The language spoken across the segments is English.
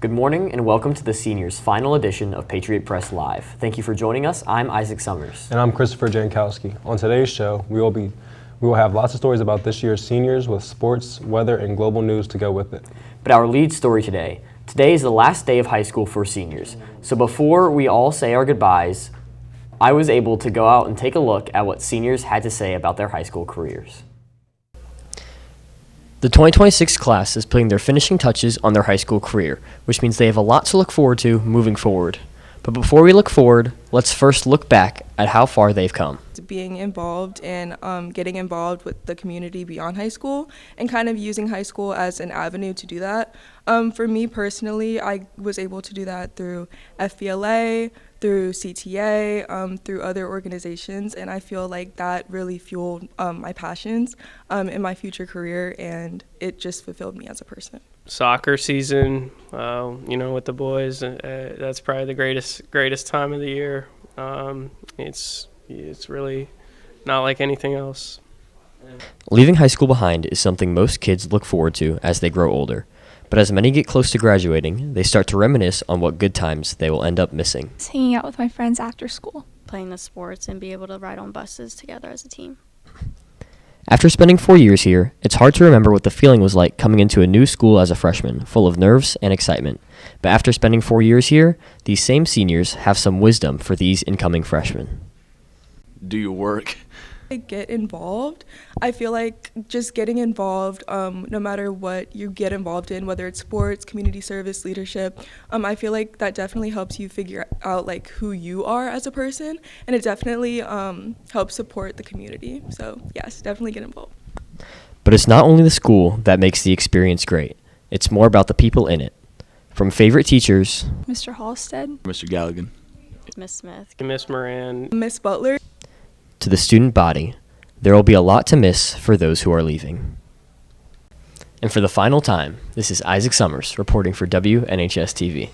Good morning and welcome to the seniors' final edition of Patriot Press Live. Thank you for joining us. I'm Isaac Summers. And I'm Christopher Jankowski. On today's show, we will have lots of stories about this year's seniors with sports, weather, and global news to go with it. But our lead story today is the last day of high school for seniors. So before we all say our goodbyes, I was able to go out and take a look at what seniors had to say about their high school careers. The 2026 class is putting their finishing touches on their high school career, which means they have a lot to look forward to moving forward. But before we look forward, let's first look back at how far they've come. Being involved and getting involved with the community beyond high school and kind of using high school as an avenue to do that. For me personally, I was able to do that through FBLA, through CTA, through other organizations, and I feel like that really fueled my passions in my future career, and it just fulfilled me as a person. Soccer season, with the boys, that's probably the greatest time of the year. It's really not like anything else. Leaving high school behind is something most kids look forward to as they grow older. But as many get close to graduating, they start to reminisce on what good times they will end up missing. It's hanging out with my friends after school. Playing the sports and be able to ride on buses together as a team. After spending 4 years here, it's hard to remember what the feeling was like coming into a new school as a freshman, full of nerves and excitement. But after spending 4 years here, these same seniors have some wisdom for these incoming freshmen. Do your work. Get involved. I feel like just getting involved, no matter what you get involved in, whether it's sports, community service, leadership, I feel like that definitely helps you figure out like who you are as a person, and it definitely helps support the community. So yes, definitely get involved. But it's not only the school that makes the experience great. It's more about the people in it. From favorite teachers, Mr. Halstead, Mr. Galligan, Miss Smith, Miss Moran, Miss Butler, to the student body, there will be a lot to miss for those who are leaving. And for the final time, this is Isaac Summers reporting for WNHS TV.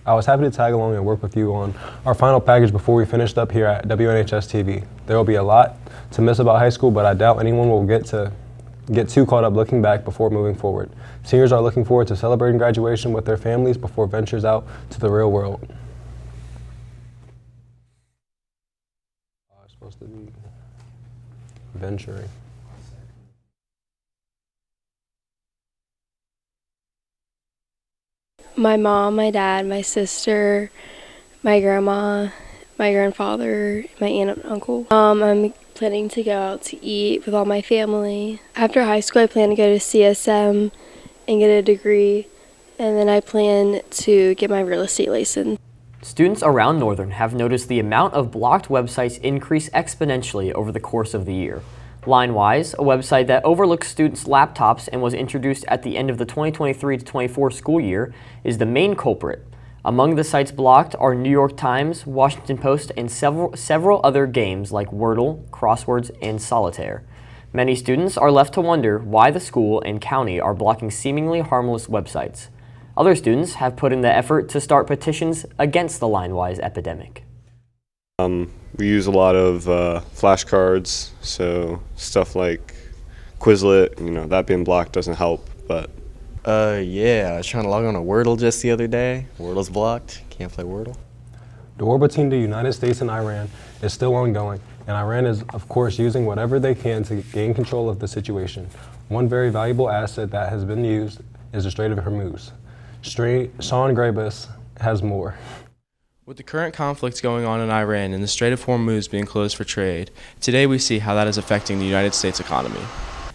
I was happy to tag along and work with you on our final package before we finished up here at WNHS TV. There will be a lot to miss about high school, but I doubt anyone will get too caught up looking back before moving forward. Seniors are looking forward to celebrating graduation with their families before ventures out to the real world. Supposed to be venturing. My mom, my dad, my sister, my grandma, my grandfather, my aunt and uncle. I'm planning to go out to eat with all my family. After high school, I plan to go to CSM and get a degree, and then I plan to get my real estate license. Students around Northern have noticed the amount of blocked websites increase exponentially over the course of the year. LineWise, a website that overlooks students' laptops and was introduced at the end of the 2023-24 school year, is the main culprit. Among the sites blocked are New York Times, Washington Post, and several other games like Wordle, crosswords, and solitaire. Many students are left to wonder why the school and county are blocking seemingly harmless websites. Other students have put in the effort to start petitions against the LineWise epidemic. We use a lot of flashcards, so stuff like Quizlet, that being blocked doesn't help, but... Yeah, I was trying to log on to Wordle just the other day. Wordle's blocked, can't play Wordle. The war between the United States and Iran is still ongoing, and Iran is, of course, using whatever they can to gain control of the situation. One very valuable asset that has been used is the Strait of Hormuz. Sean Grabus has more. With the current conflicts going on in Iran and the Strait of Hormuz being closed for trade, today we see how that is affecting the United States economy.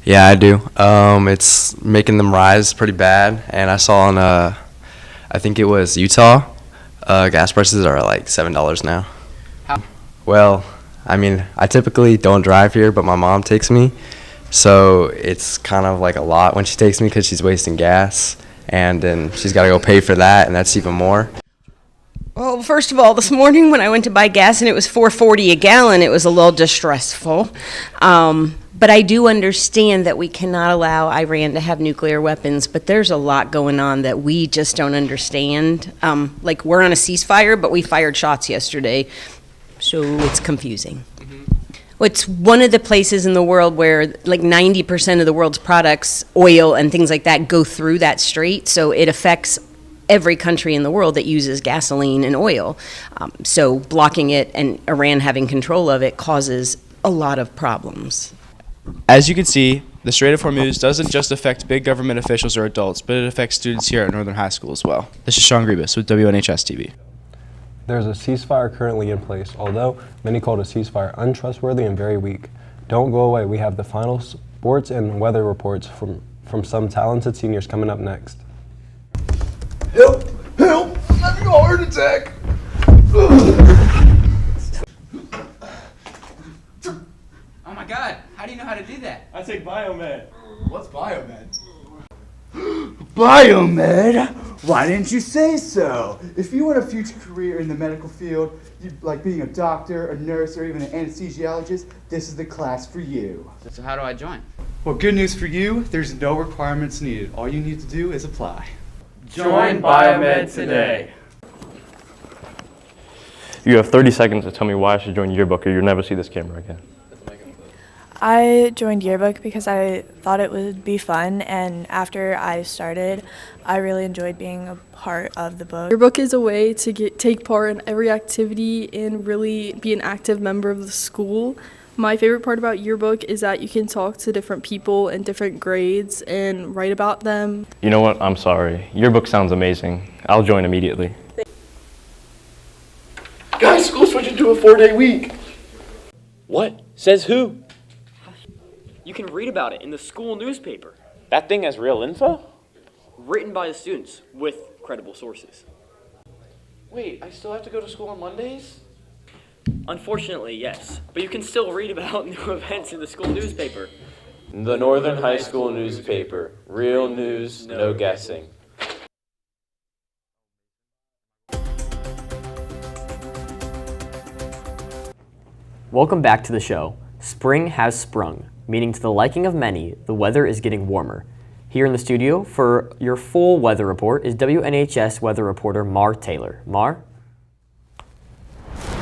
Yeah, I do. It's making them rise pretty bad, and I saw in, I think it was Utah, gas prices are like $7 now. How? Well, I typically don't drive here, but my mom takes me, so it's kind of like a lot when she takes me because she's wasting gas. And then she's got to go pay for that, and that's even more. Well, first of all, this morning when I went to buy gas and it was $4.40 a gallon, it was a little distressful. But I do understand that we cannot allow Iran to have nuclear weapons, but there's a lot going on that we just don't understand. Like, we're on a ceasefire, but we fired shots yesterday, so it's confusing. It's one of the places in the world where like 90% of the world's products, oil and things like that, go through that strait. So it affects every country in the world that uses gasoline and oil. So blocking it and Iran having control of it causes a lot of problems. As you can see, the Strait of Hormuz doesn't just affect big government officials or adults, but it affects students here at Northern High School as well. This is Sean Grebus with WNHS TV. There's a ceasefire currently in place, although many call the ceasefire untrustworthy and very weak. Don't go away. We have the final sports and weather reports from some talented seniors coming up next. Help! Help! I'm having a heart attack! Oh my god, how do you know how to do that? I take biomed. What's biomed? Biomed? Why didn't you say so? If you want a future career in the medical field, like being a doctor, a nurse, or even an anesthesiologist, this is the class for you. So how do I join? Well, good news for you, there's no requirements needed. All you need to do is apply. Join Biomed today. You have 30 seconds to tell me why I should join Yearbook or you'll never see this camera again. I joined Yearbook because I thought it would be fun, and after I started, I really enjoyed being a part of the book. Yearbook is a way to take part in every activity and really be an active member of the school. My favorite part about Yearbook is that you can talk to different people in different grades and write about them. You know what? I'm sorry. Yearbook sounds amazing. I'll join immediately. Guys, school's switching to a 4-day week. What? Says who? You can read about it in the school newspaper. That thing has real info? Written by the students with credible sources. Wait, I still have to go to school on Mondays? Unfortunately, yes. But you can still read about new events in the school newspaper. The Northern High School newspaper. Real news, no guessing. Welcome back to the show. Spring has sprung, meaning to the liking of many, the weather is getting warmer. Here in the studio for your full weather report is WNHS weather reporter Mar Taylor. Mar?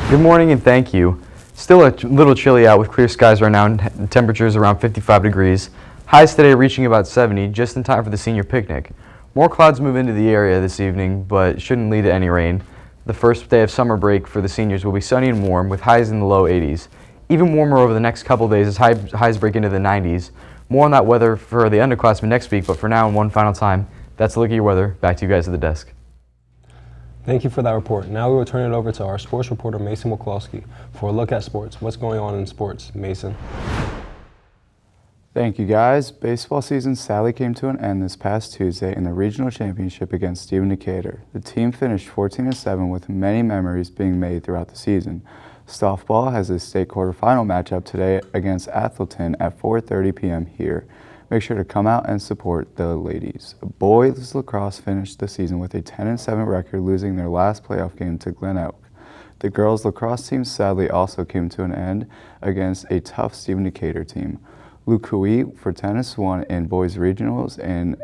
Good morning and thank you. Still a little chilly out with clear skies right now and temperatures around 55 degrees. Highs today reaching about 70, just in time for the senior picnic. More clouds move into the area this evening, but shouldn't lead to any rain. The first day of summer break for the seniors will be sunny and warm with highs in the low 80s. Even warmer over the next couple days as highs break into the 90s. More on that weather for the underclassmen next week, but for now, one final time, that's a look at your weather. Back to you guys at the desk. Thank you for that report. Now we will turn it over to our sports reporter, Mason Mikulowski, for a look at sports. What's going on in sports, Mason? Thank you, guys. Baseball season sadly came to an end this past Tuesday in the regional championship against Stephen Decatur. The team finished 14-7 with many memories being made throughout the season. Softball has a state quarterfinal matchup today against Athelton at 4:30 p.m. here. Make sure to come out and support the ladies. Boys lacrosse finished the season with a 10-7 record, losing their last playoff game to Glen Elk. The girls lacrosse team sadly also came to an end against a tough Stephen Decatur team. Lukui for tennis won in boys regionals, and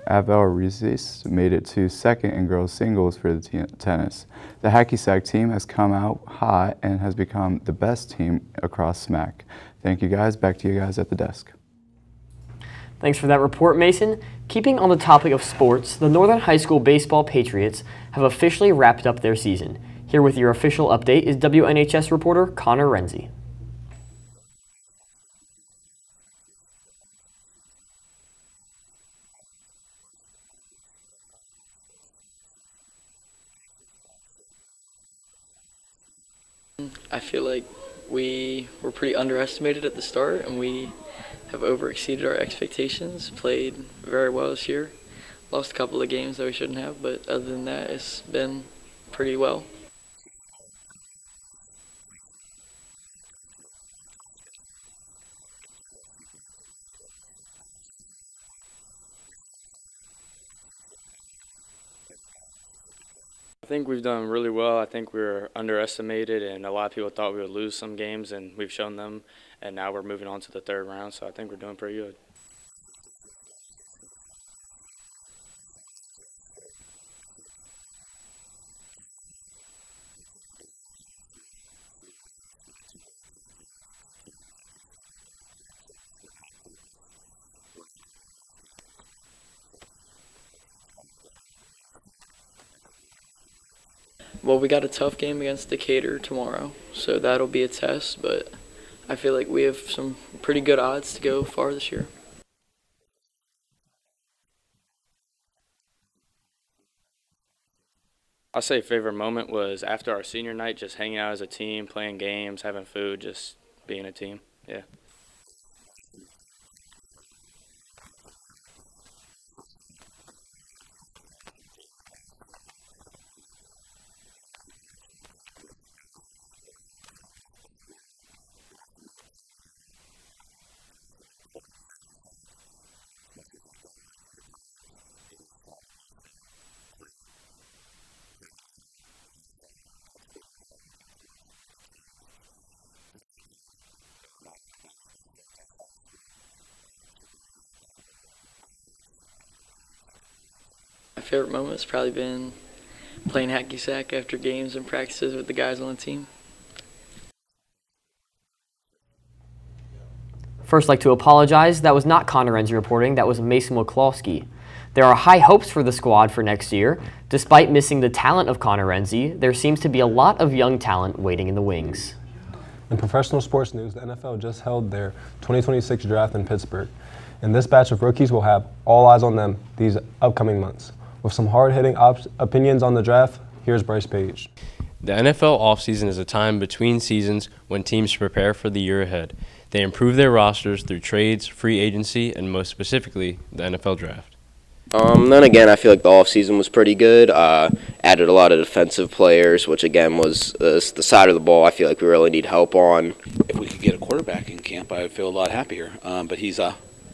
Avel Rizis made it to second in girls singles for the tennis. The Hacky Sack team has come out hot and has become the best team across SMAC. Thank you, guys. Back to you guys at the desk. Thanks for that report, Mason. Keeping on the topic of sports, the Northern High School Baseball Patriots have officially wrapped up their season. Here with your official update is WNHS reporter Connor Renzi. I feel like we were pretty underestimated at the start, and we have overexceeded our expectations, played very well this year. Lost a couple of games that we shouldn't have, but other than that, it's been pretty well. I think we've done really well. I think we were underestimated, and a lot of people thought we would lose some games, and we've shown them, and now we're moving on to the third round, so I think we're doing pretty good. Well, we got a tough game against Decatur tomorrow, so that'll be a test, but I feel like we have some pretty good odds to go far this year. I'll say favorite moment was after our senior night, just hanging out as a team, playing games, having food, just being a team. Yeah. My favorite moment's probably been playing hacky sack after games and practices with the guys on the team. First, like to apologize. That was not Connor Renzi reporting. That was Mason Wachlowski. There are high hopes for the squad for next year. Despite missing the talent of Connor Renzi, there seems to be a lot of young talent waiting in the wings. In professional sports news, the NFL just held their 2026 draft in Pittsburgh, and this batch of rookies will have all eyes on them these upcoming months. With some hard-hitting opinions on the draft, here's Bryce Page. The NFL offseason is a time between seasons when teams prepare for the year ahead. They improve their rosters through trades, free agency, and most specifically, the NFL draft. Then again, I feel like the offseason was pretty good. Added a lot of defensive players, which again was the side of the ball I feel like we really need help on. If we could get a quarterback in camp, I would feel a lot happier. But he's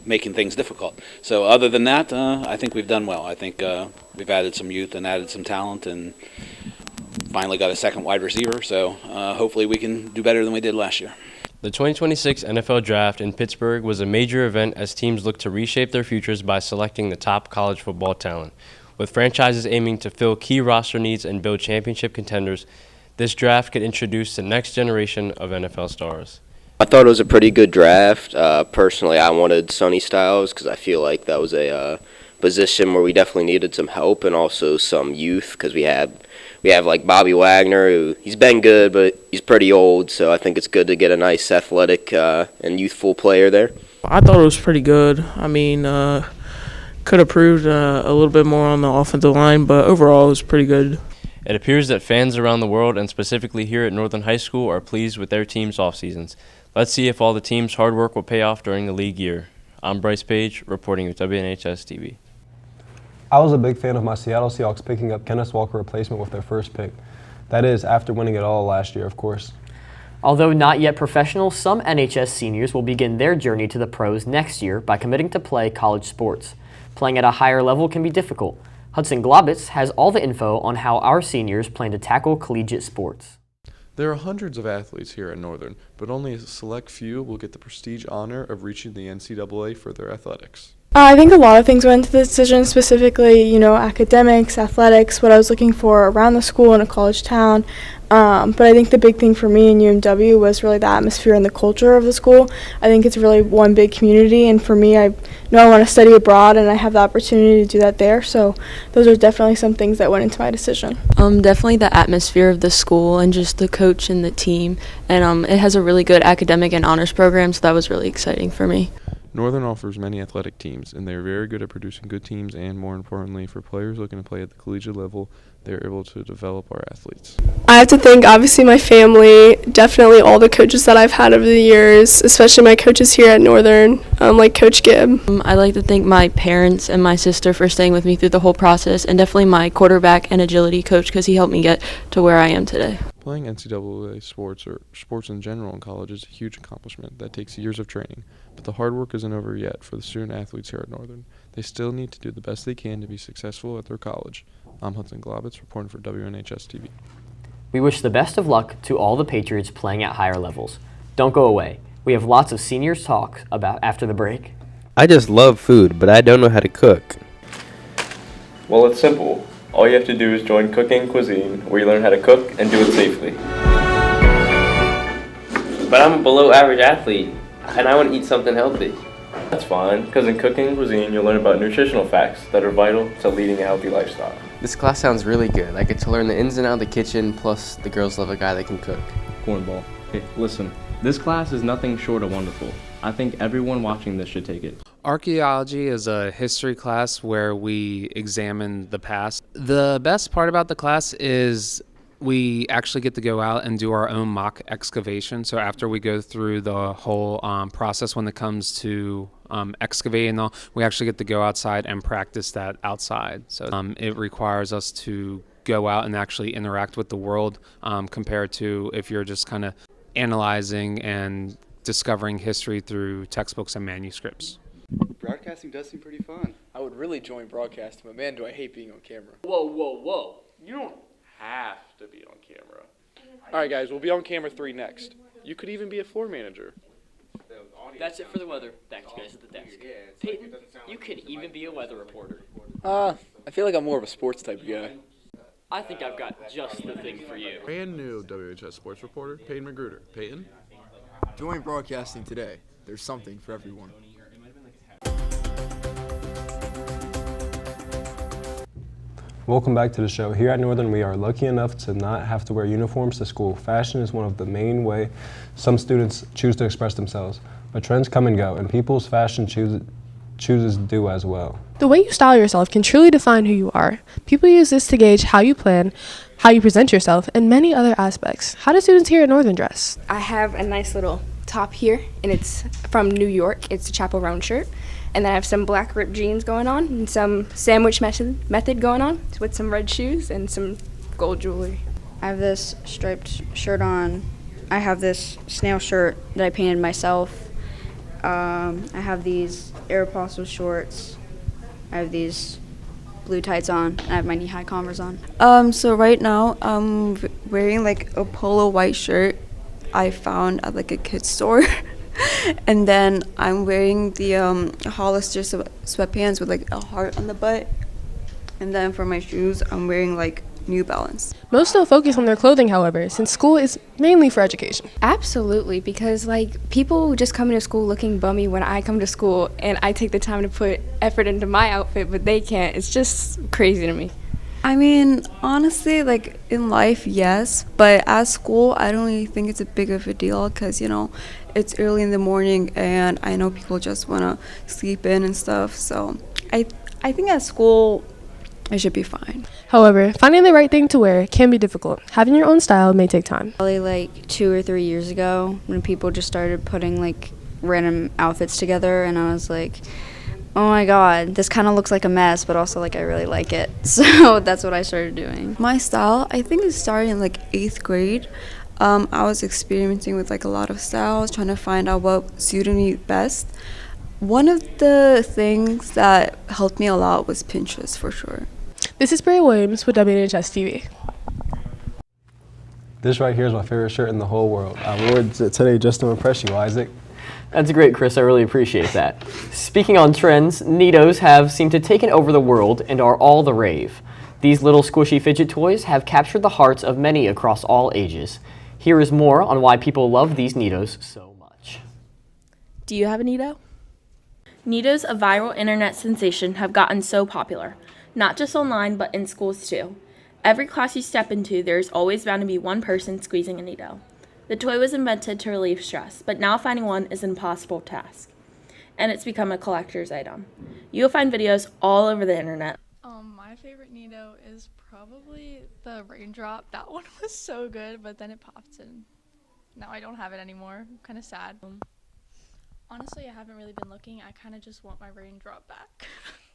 making things difficult. So other than that, I think we've done well. I think we've added some youth and added some talent and finally got a second wide receiver. So hopefully we can do better than we did last year. The 2026 NFL Draft in Pittsburgh was a major event as teams look to reshape their futures by selecting the top college football talent. With franchises aiming to fill key roster needs and build championship contenders, this draft could introduce the next generation of NFL stars. I thought it was a pretty good draft. Personally, I wanted Sonny Styles because I feel like that was a position where we definitely needed some help and also some youth because we have like Bobby Wagner, who he's been good, but he's pretty old, so I think it's good to get a nice athletic and youthful player there. I thought it was pretty good. I mean, could have proved a little bit more on the offensive line, but overall it was pretty good. It appears that fans around the world, and specifically here at Northern High School, are pleased with their team's off seasons. Let's see if all the team's hard work will pay off during the league year. I'm Bryce Page, reporting with WNHS TV. I was a big fan of my Seattle Seahawks picking up Kenneth Walker replacement with their first pick. That is, after winning it all last year, of course. Although not yet professional, some NHS seniors will begin their journey to the pros next year by committing to play college sports. Playing at a higher level can be difficult. Hudson Globitz has all the info on how our seniors plan to tackle collegiate sports. There are hundreds of athletes here at Northern, but only a select few will get the prestige honor of reaching the NCAA for their athletics. I think a lot of things went into the decision, specifically, academics, athletics, what I was looking for around the school in a college town. But I think the big thing for me in UMW was really the atmosphere and the culture of the school. I think it's really one big community, and for me, I know I want to study abroad, and I have the opportunity to do that there. So those are definitely some things that went into my decision. Definitely the atmosphere of the school and just the coach and the team. And it has a really good academic and honors program, so that was really exciting for me. Northern offers many athletic teams, and they are very good at producing good teams, and more importantly, for players looking to play at the collegiate level, they are able to develop our athletes. I have to thank, obviously, my family, definitely all the coaches that I've had over the years, especially my coaches here at Northern, like Coach Gibb. I'd like to thank my parents and my sister for staying with me through the whole process, and definitely my quarterback and agility coach because he helped me get to where I am today. Playing NCAA sports or sports in general in college is a huge accomplishment that takes years of training, but the hard work isn't over yet for the student athletes here at Northern. They still need to do the best they can to be successful at their college. I'm Hudson Globitz, reporting for WNHS TV. We wish the best of luck to all the Patriots playing at higher levels. Don't go away. We have lots of seniors talk about after the break. I just love food, but I don't know how to cook. Well, it's simple. All you have to do is join Cooking Cuisine, where you learn how to cook and do it safely. But I'm a below average athlete, and I want to eat something healthy. That's fine, because in Cooking Cuisine, you'll learn about nutritional facts that are vital to leading a healthy lifestyle. This class sounds really good. I get to learn the ins and outs of the kitchen, plus the girls love a guy that can cook. Cornball. Hey, listen, this class is nothing short of wonderful. I think everyone watching this should take it. Archaeology is a history class where we examine the past. The best part about the class is we actually get to go out and do our own mock excavation. So after we go through the whole process when it comes to excavating, we actually get to go outside and practice that outside. So it requires us to go out and actually interact with the world compared to if you're just kind of analyzing and discovering history through textbooks and manuscripts. Broadcasting does seem pretty fun. I would really join broadcasting, but man, do I hate being on camera. Whoa, whoa, whoa. You don't have to be on camera. All right, guys, we'll be on camera 3 next. You could even be a floor manager. That's it for the weather. Back to you guys at the desk. Peyton, you could even be a weather reporter. I feel like I'm more of a sports type of guy. I think I've got just the thing for you. Brand new WHS sports reporter, Peyton Magruder. Peyton? Join broadcasting today. There's something for everyone. Welcome back to the show. Here at Northern, we are lucky enough to not have to wear uniforms to school. Fashion is one of the main way some students choose to express themselves. But trends come and go, and people's fashion chooses do as well. The way you style yourself can truly define who you are. People use this to gauge how you plan, how you present yourself, and many other aspects. How do students here at Northern dress? I have a nice little top here, and it's from New York. It's a Chapel Roan shirt. And then I have some black ripped jeans going on and some sandwich method going on with some red shoes and some gold jewelry. I have this striped shirt on. I have this snail shirt that I painted myself. I have these Aeropostale shorts. I have these blue tights on. And I have my knee-high Converse on. So right now I'm wearing like a polo white shirt I found at like a kid's store. And then I'm wearing the Hollister sweatpants with like a heart on the butt. And then for my shoes, I'm wearing like New Balance. Most still focus on their clothing, however, since school is mainly for education. Absolutely, because like people just come into school looking bummy when I come to school and I take the time to put effort into my outfit, but they can't. It's just crazy to me. I mean, honestly, like in life, yes, but at school, I don't really think it's a big of a deal because, you know, it's early in the morning and I know people just want to sleep in and stuff. So I think at school, it should be fine. However, finding the right thing to wear can be difficult. Having your own style may take time. Probably like 2 or 3 years ago when people just started putting like random outfits together and I was like, oh my god, this kind of looks like a mess, but also like I really like it. So that's what I started doing. My style, I think it started in like 8th grade. I was experimenting with like a lot of styles, trying to find out what suited me best. One of the things that helped me a lot was Pinterest for sure. This is Bray Williams with WNHS TV. This right here is my favorite shirt in the whole world. I wore it today just to impress you, Isaac. That's great, Chris. I really appreciate that. Speaking on trends, Neatos have seemed to have taken over the world and are all the rave. These little squishy fidget toys have captured the hearts of many across all ages. Here is more on why people love these Neatos so much. Do you have a Neato? Neatos, a viral internet sensation, have gotten so popular, not just online but in schools too. Every class you step into, there's always bound to be one person squeezing a Neato. The toy was invented to relieve stress, but now finding one is an impossible task, and it's become a collector's item. You'll find videos all over the internet. My favorite Neato is probably the raindrop. That one was so good, but then it popped and now I don't have it anymore. I'm kind of sad. Honestly, I haven't really been looking. I kind of just want my raindrop back.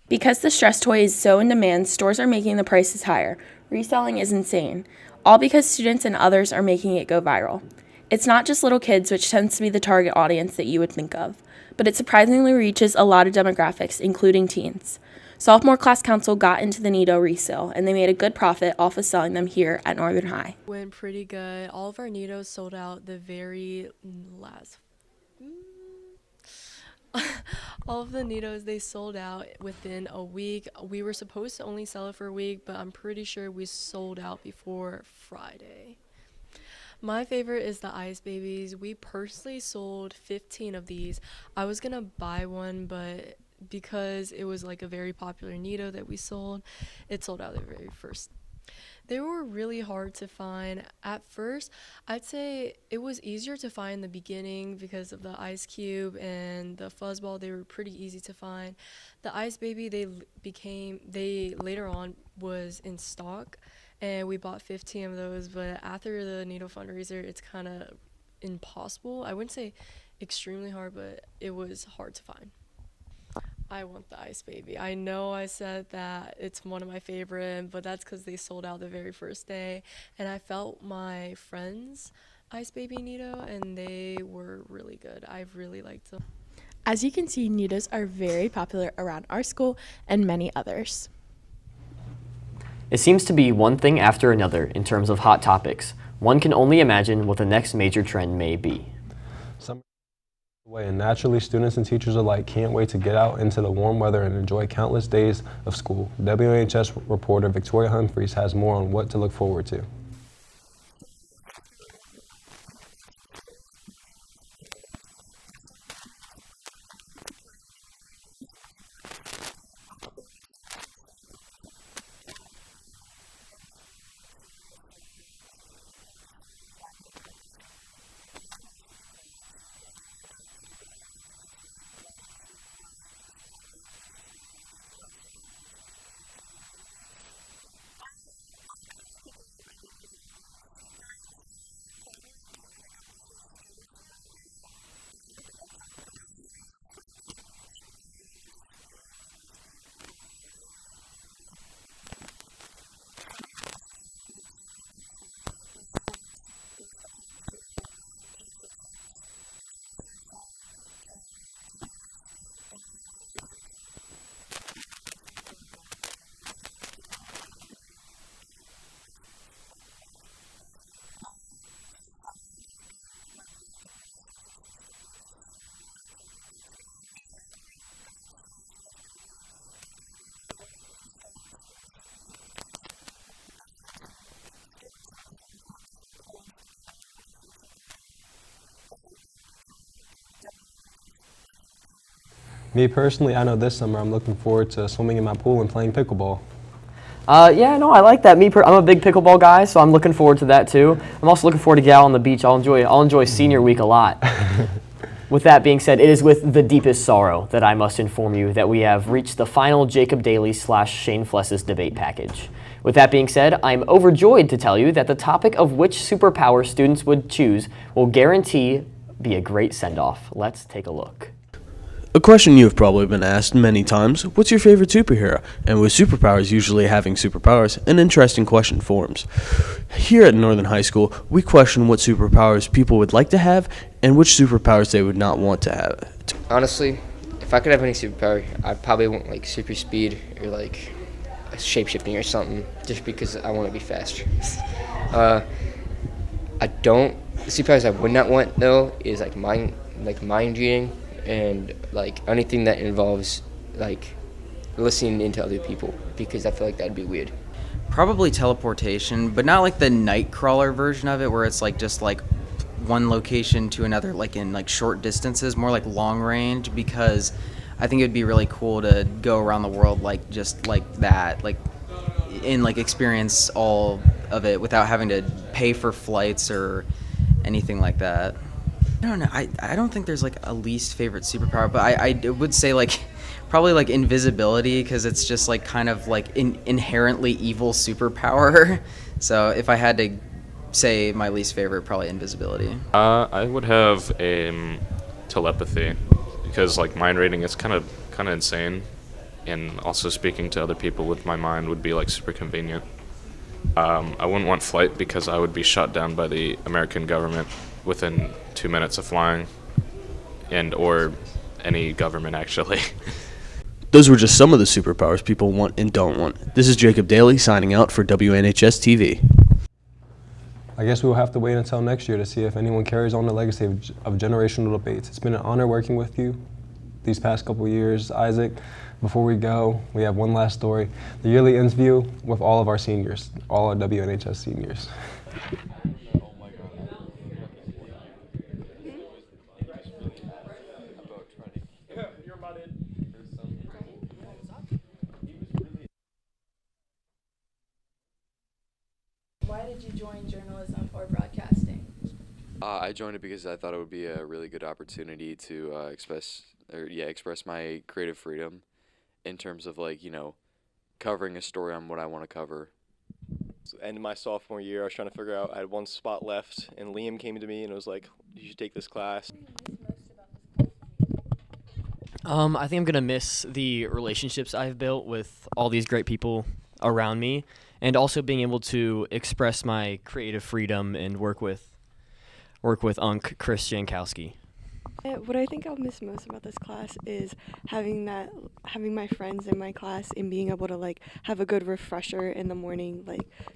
Because the stress toy is so in demand, stores are making the prices higher. Reselling is insane, all because students and others are making it go viral. It's not just little kids, which tends to be the target audience that you would think of, but it surprisingly reaches a lot of demographics, including teens. Sophomore Class Council got into the Neato resale, and they made a good profit off of selling them here at Northern High. Went pretty good. All of our Neatos sold out the very last. All of the Neatos, they sold out within a week. We were supposed to only sell it for a week, but I'm pretty sure we sold out before Friday. My favorite is the Ice Babies. We personally sold 15 of these. I was gonna buy one, but because it was like a very popular Nito that we sold. It sold out the very first. They were really hard to find. At first, I'd say it was easier to find in the beginning because of the Ice Cube and the Fuzzball. They were pretty easy to find. The Ice Baby, they later on was in stock, and we bought 15 of those. But after the Nito fundraiser, it's kind of impossible. I wouldn't say extremely hard, but it was hard to find. I want the Ice Baby. I know I said that it's one of my favorite, but that's because they sold out the very first day. And I felt my friends' Ice Baby Nito, and they were really good. I really liked them. As you can see, Nitos are very popular around our school and many others. It seems to be one thing after another in terms of hot topics. One can only imagine what the next major trend may be. And naturally, students and teachers alike can't wait to get out into the warm weather and enjoy countless days of school. WNHS reporter Victoria Humphreys has more on what to look forward to. Me personally, I know this summer I'm looking forward to swimming in my pool and playing pickleball. Yeah, no, I like that. I'm a big pickleball guy, so I'm looking forward to that too. I'm also looking forward to get out on the beach. I'll enjoy senior week a lot. With that being said, it is with the deepest sorrow that I must inform you that we have reached the final Jacob Daly / Shane Fless's debate package. With that being said, I'm overjoyed to tell you that the topic of which superpower students would choose will guarantee be a great send-off. Let's take a look. A question you have probably been asked many times, what's your favorite superhero? And with superpowers usually having superpowers, an interesting question forms. Here at Northern High School, we question what superpowers people would like to have and which superpowers they would not want to have. Honestly, if I could have any superpower, I'd probably want like super speed or like shape-shifting or something, just because I want to be faster. The superpowers I would not want though is like mind reading, and like anything that involves like listening into other people, because I feel like that'd be weird. Probably teleportation, but not like the Nightcrawler version of it where it's like just like one location to another like in like short distances, more like long range, because I think it'd be really cool to go around the world like just like that, like and like experience all of it without having to pay for flights or anything like that. I don't know. I don't think there's like a least favorite superpower, but I would say like probably like invisibility, because it's just like kind of like inherently evil superpower. So if I had to say my least favorite, probably invisibility. I would have telepathy, because like mind reading is kind of insane, and also speaking to other people with my mind would be like super convenient. I wouldn't want flight because I would be shot down by the American government within 2 minutes of flying, and or any government actually. Those were just some of the superpowers people want and don't want. This is Jacob Daly signing out for WNHS TV. I guess we will have to wait until next year to see if anyone carries on the legacy of generational debates. It's been an honor working with you these past couple years, Isaac. Before we go, we have one last story. The yearly interview with all of our seniors, all our WNHS seniors. Why did you join journalism or broadcasting? I joined it because I thought it would be a really good opportunity to express my creative freedom in terms of covering a story on what I want to cover. End of my sophomore year, I was trying to figure out, I had one spot left, and Liam came to me and was like, you should take this class. I think I'm gonna miss the relationships I've built with all these great people around me, and also being able to express my creative freedom and work with Unc Chris Jankowski. What I think I'll miss most about this class is having my friends in my class and being able to have a good refresher in the morning.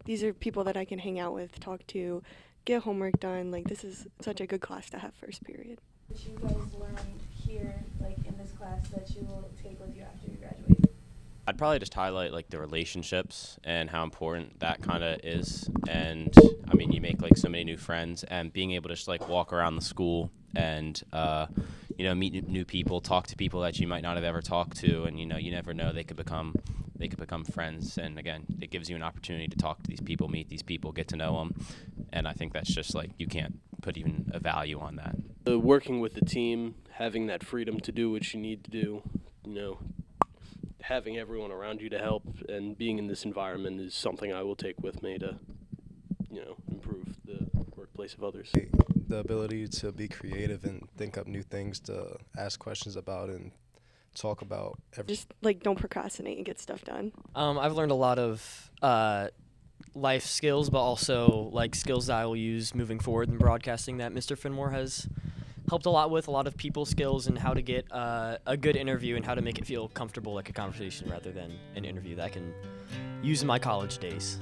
These are people that I can hang out with, talk to, get homework done. This is such a good class to have first period. What you guys learned here, in this class, that you will take with you after you graduate? I'd probably just highlight the relationships and how important that kind of is. And I mean, you make so many new friends, and being able to just walk around the school and meet new people, talk to people that you might not have ever talked to, and you never know, they could become friends. And again, it gives you an opportunity to talk to these people, meet these people, get to know them, and I think that's just you can't put even a value on that. Working with the team, having that freedom to do what you need to do, having everyone around you to help, and being in this environment is something I will take with me to improve the workplace of others. The ability to be creative and think up new things to ask questions about and talk about. Just don't procrastinate and get stuff done. I've learned a lot of life skills, but also skills that I will use moving forward in broadcasting that Mr. Finmore has helped a lot with, a lot of people skills and how to get a good interview and how to make it feel comfortable like a conversation rather than an interview that I can use in my college days.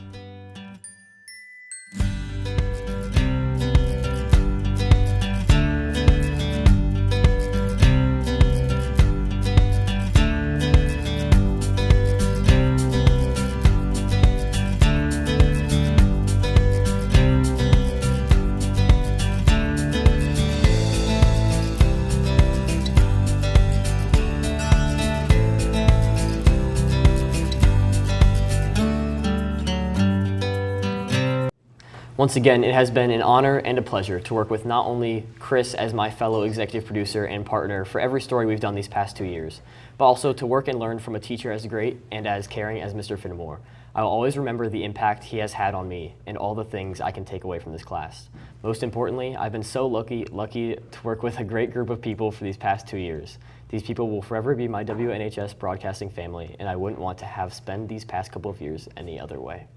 Once again, it has been an honor and a pleasure to work with not only Chris as my fellow executive producer and partner for every story we've done these past 2 years, but also to work and learn from a teacher as great and as caring as Mr. Finmore. I will always remember the impact he has had on me and all the things I can take away from this class. Most importantly, I've been so lucky to work with a great group of people for these past 2 years. These people will forever be my WNHS broadcasting family, and I wouldn't want to have spent these past couple of years any other way.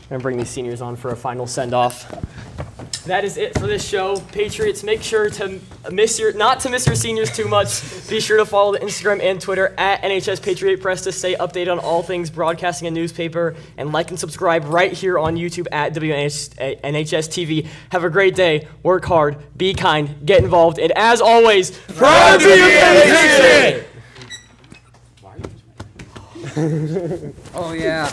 I'm gonna bring these seniors on for a final send-off. That is it for this show. Patriots, make sure to not to miss your seniors too much. Be sure to follow the Instagram and Twitter at NHS Patriot Press to stay updated on all things broadcasting and newspaper. And like and subscribe right here on YouTube at WNHS TV. Have a great day. Work hard. Be kind. Get involved. And as always, proud to be a Patriot! Oh yeah.